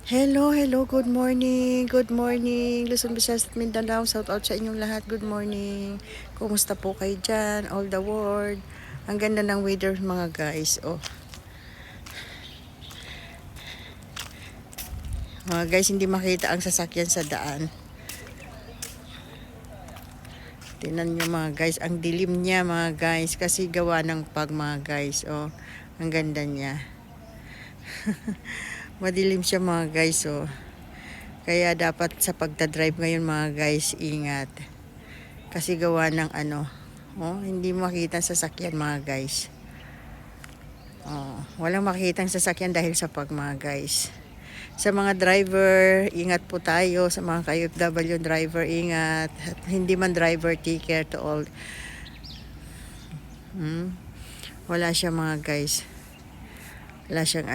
Hello, hello, good morning, good morning. Luzon, Visayas at Mindanao, shout out sa inyong lahat, good morning. Kumusta po kayo dyan, all the world? Ang ganda ng weather mga guys, oh. Mga guys, hindi makita ang sasakyan sa daan. Tingnan nyo mga guys, ang dilim niya mga guys, kasi gawa ng pag mga guys, oh. Ang ganda niya. Madilim siya mga guys, oh. Kaya dapat sa pagta-drive ngayon mga guys, ingat. Kasi gawa ng oh, hindi makita ang sasakyan mga guys. Oh, walang makitang sasakyan dahil sa pag mga guys. Sa mga driver, ingat po tayo. Sa mga ka-OFW driver, ingat. At hindi man driver, take care to all. Wala siya mga guys. Wala siyang